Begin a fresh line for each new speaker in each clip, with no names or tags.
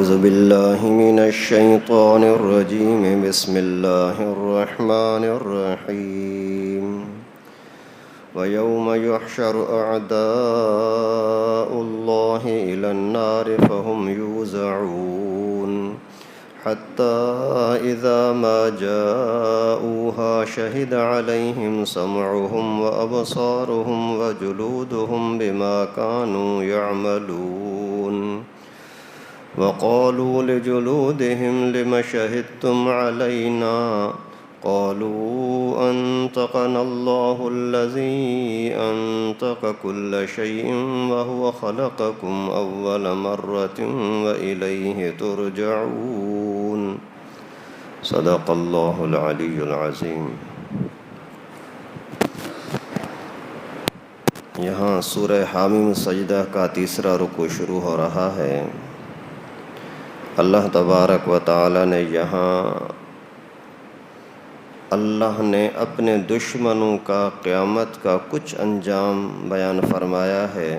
أعوذ بالله من الشيطان الرجيم بسم الله الرحمن الرحيم ويوم يحشر أعداء الله إلى النار فهم يوزعون حتى إذا ما جاءوها شهد عليهم سمعهم وأبصارهم وجلودهم بما كانوا يعملون وقالوا لجلودهم لم شهدتم علينا قالوا أنطقنا الله الذي أنطق كل شيء وهو خلقكم أول مرة وإليه ترجعون صدق الله العلي العظيم۔ یہاں سورہ حامیم سجدہ کا تیسرا رکوع شروع ہو رہا ہے۔ اللہ تبارک و تعالی نے یہاں اللہ نے اپنے دشمنوں کا قیامت کا کچھ انجام بیان فرمایا ہے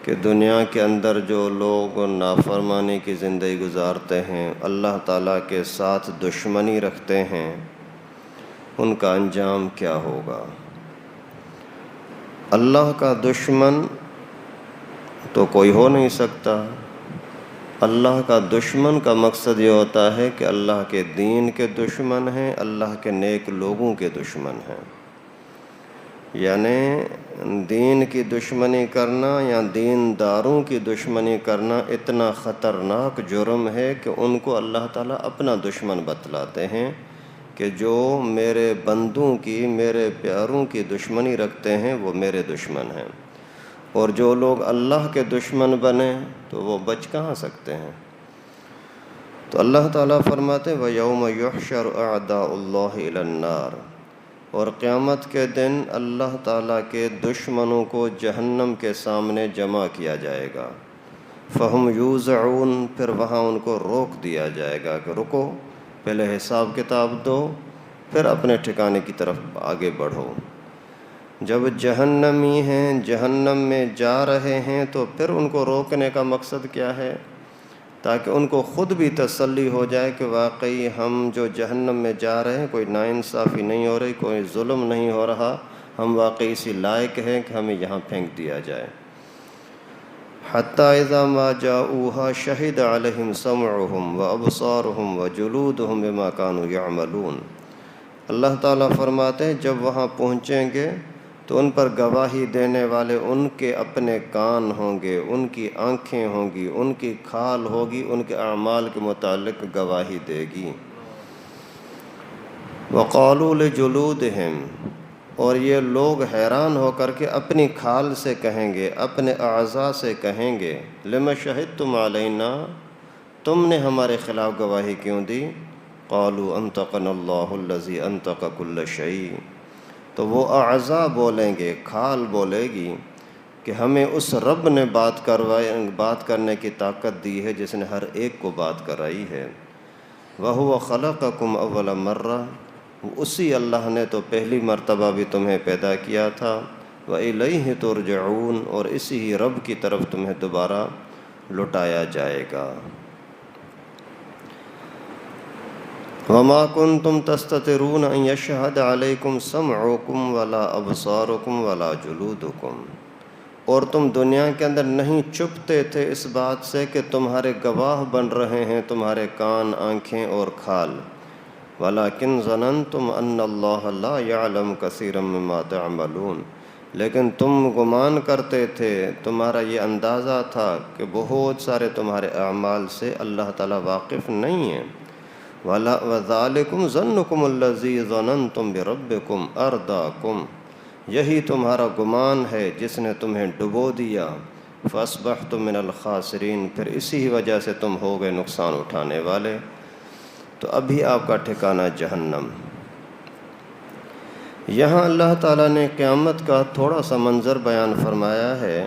کہ دنیا کے اندر جو لوگ نافرمانی کی زندگی گزارتے ہیں، اللہ تعالیٰ کے ساتھ دشمنی رکھتے ہیں، ان کا انجام کیا ہوگا۔ اللہ کا دشمن تو کوئی ہو نہیں سکتا۔ اللہ کا دشمن کا مقصد یہ ہوتا ہے کہ اللہ کے دین کے دشمن ہیں، اللہ کے نیک لوگوں کے دشمن ہیں۔ یعنی دین کی دشمنی کرنا یا دینداروں کی دشمنی کرنا اتنا خطرناک جرم ہے کہ ان کو اللہ تعالیٰ اپنا دشمن بتلاتے ہیں کہ جو میرے بندوں کی، میرے پیاروں کی دشمنی رکھتے ہیں وہ میرے دشمن ہیں، اور جو لوگ اللہ کے دشمن بنے تو وہ بچ کہاں سکتے ہیں۔ تو اللہ تعالیٰ فرماتے ہیں وَيَوْمَ يُحْشَرُ أَعْدَاءُ اللَّهِ إِلَى النَّارِ، اور قیامت کے دن اللہ تعالیٰ کے دشمنوں کو جہنم کے سامنے جمع کیا جائے گا۔ فَهُمْ يُوزَعُونَ، پھر وہاں ان کو روک دیا جائے گا کہ رکو، پہلے حساب کتاب دو، پھر اپنے ٹھکانے کی طرف آگے بڑھو۔ جب جہنمی ہیں، جہنم میں جا رہے ہیں، تو پھر ان کو روکنے کا مقصد کیا ہے؟ تاکہ ان کو خود بھی تسلی ہو جائے کہ واقعی ہم جو جہنم میں جا رہے ہیں کوئی ناانصافی نہیں ہو رہی، کوئی ظلم نہیں ہو رہا، ہم واقعی اسی لائق ہیں کہ ہمیں یہاں پھینک دیا جائے۔ حتیٰ اذا ما جاؤوها شہد علیہم سمعہم وابصارہم وجلودہم بما كانوا يعملون۔ اللہ تعالیٰ فرماتے ہیں جب وہاں پہنچیں گے تو ان پر گواہی دینے والے ان کے اپنے کان ہوں گے، ان کی آنکھیں ہوں گی، ان کی کھال ہوگی، ان کے اعمال کے متعلق گواہی دے گی۔ وَقَالُوا لِجُلُودِهِمْ، اور یہ لوگ حیران ہو کر کے اپنی کھال سے کہیں گے، اپنے اعضاء سے کہیں گے لِمَ شَهِدتُّمْ عَلَيْنَا، تم نے ہمارے خلاف گواہی کیوں دی؟ قَالُوا أَنطَقَنَا اللَّهُ الَّذِي أَنطَقَ كُلَّ شَيْءٍ، تو وہ اعضاء بولیں گے، کھال بولے گی کہ ہمیں اس رب نے بات کرنے کی طاقت دی ہے جس نے ہر ایک کو بات کرائی ہے۔ وَهُوَ خَلَقَكُمْ أَوَّلَ مَرَّةٍ، اسی اللہ نے تو پہلی مرتبہ بھی تمہیں پیدا کیا تھا۔ وَإِلَيْهِ تُرْجَعُونَ، اور اسی ہی رب کی طرف تمہیں دوبارہ لٹایا جائے گا۔ وَمَا كُنْتُمْ تَسْتَتِرُونَ أَنْ يَشْهَدَ عَلَيْكُمْ سَمْعُكُمْ وَلَا أَبْصَارُكُمْ وَلَا جُلُودُكُمْ، اور تم دنیا کے اندر نہیں چھپتے تھے اس بات سے کہ تمہارے گواہ بن رہے ہیں تمہارے کان، آنکھیں اور کھال۔ وَلَكِنْ ظَنَنْتُمْ أَنَّ اللَّهَ لَا يَعْلَمُ كَثِيرًا مِّمَّا تَعْمَلُونَ، لیکن تم گمان کرتے تھے، تمہارا یہ اندازہ تھا کہ بہت سارے تمہارے اعمال سے اللہ تعالیٰ واقف نہیں ہے۔ وَذَلِكُمْ ظَنُّكُمُ الَّذِي ظَنَنْتُمْ بِرَبِّكُمْ أَرْدَاكُمْ، یہی تمہارا گمان ہے جس نے تمہیں ڈبو دیا۔ فَأَصْبَحْتُمْ مِنَ الْخَاسِرِينَ، پھر اسی وجہ سے تم ہو گئے نقصان اٹھانے والے۔ تو ابھی آپ کا ٹھکانہ جہنم۔ یہاں اللہ تعالیٰ نے قیامت کا تھوڑا سا منظر بیان فرمایا ہے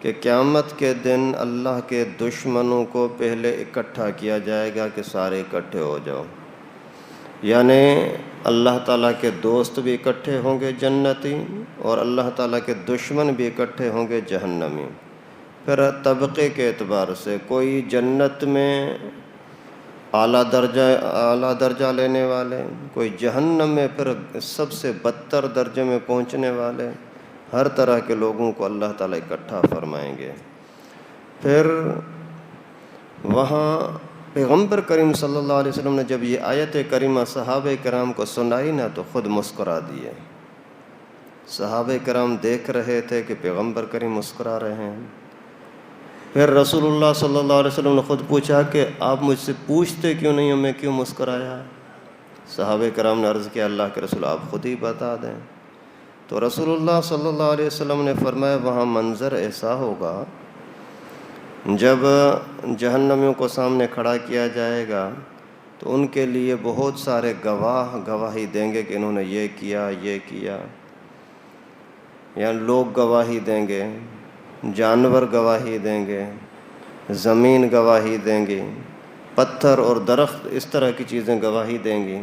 کہ قیامت کے دن اللہ کے دشمنوں کو پہلے اکٹھا کیا جائے گا کہ سارے اکٹھے ہو جاؤ، یعنی اللہ تعالیٰ کے دوست بھی اکٹھے ہوں گے جنتی، اور اللہ تعالیٰ کے دشمن بھی اکٹھے ہوں گے جہنمی۔ پھر طبقے کے اعتبار سے کوئی جنت میں اعلیٰ درجہ لینے والے، کوئی جہنم میں پھر سب سے بدتر درجے میں پہنچنے والے، ہر طرح کے لوگوں کو اللہ تعالیٰ اکٹھا فرمائیں گے۔ پھر وہاں پیغمبر کریم صلی اللہ علیہ وسلم نے جب یہ آیت کریمہ صحابہ کرام کو سنائی نا تو خود مسکرا دیے۔ صحابہ کرام دیکھ رہے تھے کہ پیغمبر کریم مسکرا رہے ہیں۔ پھر رسول اللہ صلی اللہ علیہ وسلم نے خود پوچھا کہ آپ مجھ سے پوچھتے کیوں نہیں ہو میں کیوں مسکرایا؟ صحابہ کرام نے عرض کیا اللہ کے رسول آپ خود ہی بتا دیں۔ تو رسول اللہ صلی اللہ علیہ وسلم نے فرمایا وہاں منظر ایسا ہوگا جب جہنمیوں کو سامنے کھڑا کیا جائے گا تو ان کے لیے بہت سارے گواہ گواہی دیں گے کہ انہوں نے یہ کیا یہ کیا، یا لوگ گواہی دیں گے، جانور گواہی دیں گے، زمین گواہی دیں گی، پتھر اور درخت اس طرح کی چیزیں گواہی دیں گی۔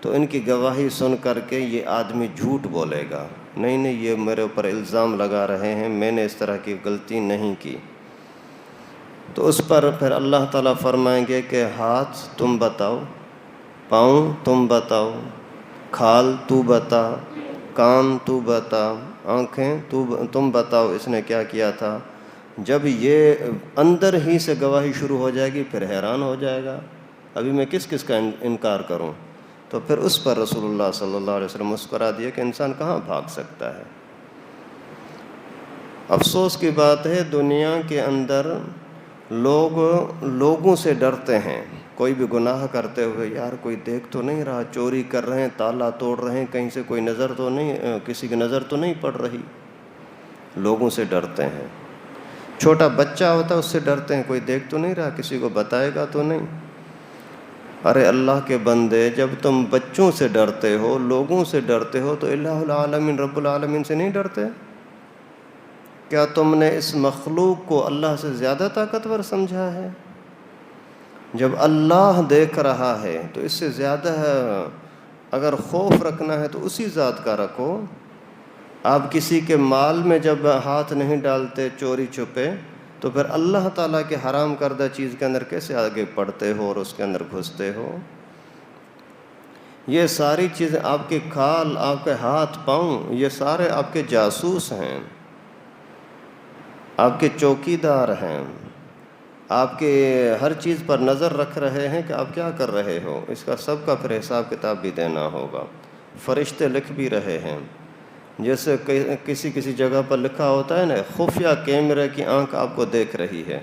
تو ان کی گواہی سن کر کے یہ آدمی جھوٹ بولے گا، نہیں یہ میرے اوپر الزام لگا رہے ہیں، میں نے اس طرح کی غلطی نہیں کی۔ تو اس پر پھر اللہ تعالیٰ فرمائیں گے کہ ہاتھ تم بتاؤ، پاؤں تم بتاؤ، کھال تو بتا، کان تو بتا، آنکھیں تم بتاؤ اس نے کیا کیا تھا۔ جب یہ اندر ہی سے گواہی شروع ہو جائے گی پھر حیران ہو جائے گا ابھی میں کس کا انکار کروں۔ تو پھر اس پر رسول اللہ صلی اللہ علیہ وسلم مسکرا دیا کہ انسان کہاں بھاگ سکتا ہے۔ افسوس کی بات ہے دنیا کے اندر لوگوں سے ڈرتے ہیں، کوئی بھی گناہ کرتے ہوئے یار کوئی دیکھ تو نہیں رہا، چوری کر رہے ہیں، تالا توڑ رہے ہیں، کہیں سے کوئی نظر تو نہیں، کسی کی نظر تو نہیں پڑ رہی، لوگوں سے ڈرتے ہیں۔ چھوٹا بچہ ہوتا ہے اس سے ڈرتے ہیں، کوئی دیکھ تو نہیں رہا، کسی کو بتائے گا تو نہیں۔ ارے اللہ کے بندے جب تم بچوں سے ڈرتے ہو، لوگوں سے ڈرتے ہو تو الہ العالمین رب العالمین سے نہیں ڈرتے؟ کیا تم نے اس مخلوق کو اللہ سے زیادہ طاقتور سمجھا ہے؟ جب اللہ دیکھ رہا ہے تو اس سے زیادہ اگر خوف رکھنا ہے تو اسی ذات کا رکھو۔ آپ کسی کے مال میں جب ہاتھ نہیں ڈالتے چوری چھپے تو پھر اللہ تعالیٰ کے حرام کردہ چیز کے اندر کیسے آگے بڑھتے ہو اور اس کے اندر گھستے ہو؟ یہ ساری چیزیں آپ کے کھال، آپ کے ہاتھ پاؤں، یہ سارے آپ کے جاسوس ہیں، آپ کے چوکیدار ہیں، آپ کے ہر چیز پر نظر رکھ رہے ہیں کہ آپ کیا کر رہے ہو۔ اس کا سب کا پھر حساب کتاب بھی دینا ہوگا۔ فرشتے لکھ بھی رہے ہیں، جیسے کسی جگہ پر لکھا ہوتا ہے نا خفیہ کیمرے کی آنکھ آپ کو دیکھ رہی ہے،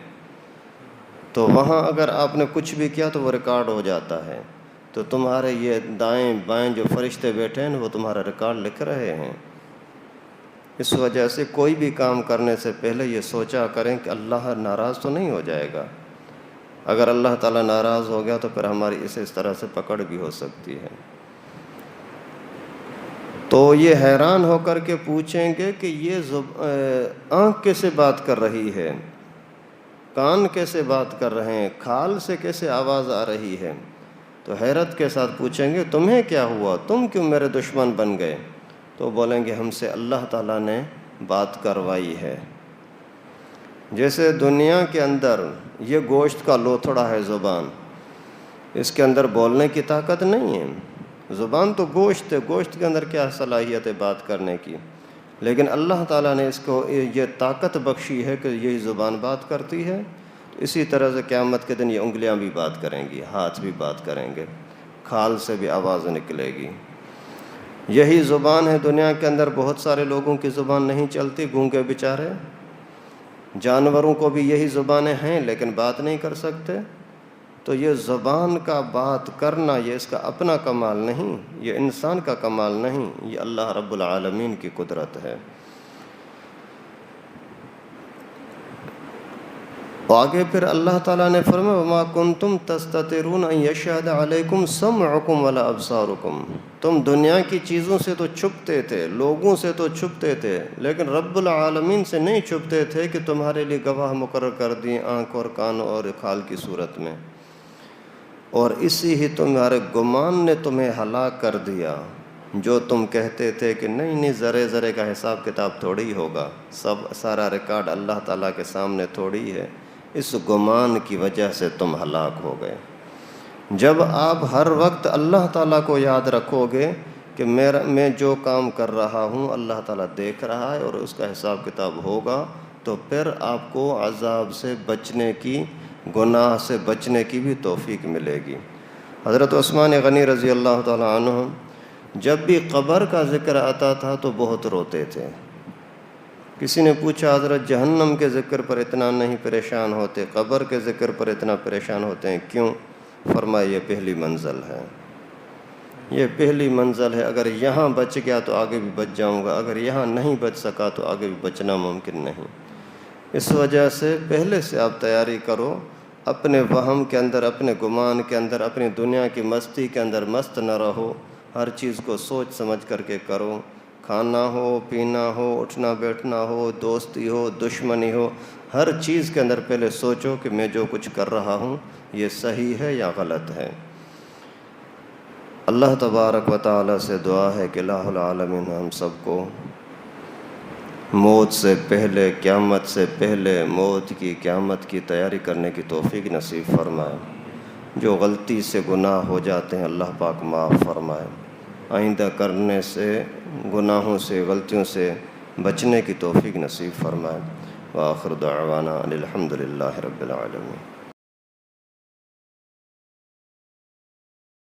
تو وہاں اگر آپ نے کچھ بھی کیا تو وہ ریکارڈ ہو جاتا ہے۔ تو تمہارے یہ دائیں بائیں جو فرشتے بیٹھے ہیں وہ تمہارا ریکارڈ لکھ رہے ہیں۔ اس وجہ سے کوئی بھی کام کرنے سے پہلے یہ سوچا کریں کہ اللہ ناراض تو نہیں ہو جائے گا۔ اگر اللہ تعالیٰ ناراض ہو گیا تو پھر ہماری اس طرح سے پکڑ بھی ہو سکتی ہے۔ تو یہ حیران ہو کر کے پوچھیں گے کہ یہ آنکھ کیسے بات کر رہی ہے، کان کیسے بات کر رہے ہیں، کھال سے کیسے آواز آ رہی ہے۔ تو حیرت کے ساتھ پوچھیں گے تمہیں کیا ہوا، تم کیوں میرے دشمن بن گئے؟ تو بولیں گے ہم سے اللہ تعالیٰ نے بات کروائی ہے۔ جیسے دنیا کے اندر یہ گوشت کا لوتھڑا ہے زبان، اس کے اندر بولنے کی طاقت نہیں ہے، زبان تو گوشت ہے، گوشت کے اندر کیا صلاحیت ہے بات کرنے کی، لیکن اللہ تعالیٰ نے اس کو یہ طاقت بخشی ہے کہ یہی زبان بات کرتی ہے۔ اسی طرح سے قیامت کے دن یہ انگلیاں بھی بات کریں گی، ہاتھ بھی بات کریں گے، کھال سے بھی آواز نکلے گی۔ یہی زبان ہے دنیا کے اندر بہت سارے لوگوں کی زبان نہیں چلتی، گونگے بیچارے، جانوروں کو بھی یہی زبانیں ہیں لیکن بات نہیں کر سکتے۔ تو یہ زبان کا بات کرنا یہ اس کا اپنا کمال نہیں، یہ انسان کا کمال نہیں، یہ اللہ رب العالمین کی قدرت ہے۔ آگے پھر اللہ تعالیٰ نے فرمایا وَمَا كُنْتُمْ تَسْتَتِرُونَ أَن يَشْهَدَ عَلَيْكُمْ سَمْعُكُمْ وَلَا أَبْصَارُكُمْ۔ تم دنیا کی چیزوں سے تو چھپتے تھے، لوگوں سے تو چھپتے تھے، لیکن رب العالمین سے نہیں چھپتے تھے کہ تمہارے لیے گواہ مقرر کر دیے آنکھ اور کان اور کھال کی صورت میں، اور اسی ہی تمہارے گمان نے تمہیں ہلاک کر دیا۔ جو تم کہتے تھے کہ نہیں ذرے ذرے کا حساب کتاب تھوڑی ہوگا، سارا ریکارڈ اللہ تعالیٰ کے سامنے تھوڑی ہے، اس گمان کی وجہ سے تم ہلاک ہو گئے۔ جب آپ ہر وقت اللہ تعالیٰ کو یاد رکھو گے کہ میں جو کام کر رہا ہوں اللہ تعالیٰ دیکھ رہا ہے اور اس کا حساب کتاب ہوگا، تو پھر آپ کو عذاب سے بچنے کی، گناہ سے بچنے کی بھی توفیق ملے گی۔ حضرت عثمان غنی رضی اللہ تعالیٰ عنہ جب بھی قبر کا ذکر آتا تھا تو بہت روتے تھے۔ کسی نے پوچھا حضرت جہنم کے ذکر پر اتنا نہیں پریشان ہوتے، قبر کے ذکر پر اتنا پریشان ہوتے ہیں کیوں؟ فرمایا یہ پہلی منزل ہے، یہ پہلی منزل ہے، اگر یہاں بچ گیا تو آگے بھی بچ جاؤں گا، اگر یہاں نہیں بچ سکا تو آگے بھی بچنا ممکن نہیں۔ اس وجہ سے پہلے سے آپ تیاری کرو، اپنے وہم کے اندر، اپنے گمان کے اندر، اپنی دنیا کی مستی کے اندر مست نہ رہو، ہر چیز کو سوچ سمجھ کر کے کرو، کھانا ہو، پینا ہو، اٹھنا بیٹھنا ہو، دوستی ہو، دشمنی ہو، ہر چیز کے اندر پہلے سوچو کہ میں جو کچھ کر رہا ہوں یہ صحیح ہے یا غلط ہے۔ اللہ تبارک و تعالی سے دعا ہے کہ الہ العالمین ہم سب کو موت سے پہلے، قیامت سے پہلے موت کی، قیامت کی تیاری کرنے کی توفیق نصیب فرمائے۔ جو غلطی سے گناہ ہو جاتے ہیں اللہ پاک معاف فرمائے، آئندہ کرنے سے، گناہوں سے، غلطیوں سے بچنے کی توفیق نصیب فرمائے۔ وآخر دعوانا الحمد للہ رب العالمین۔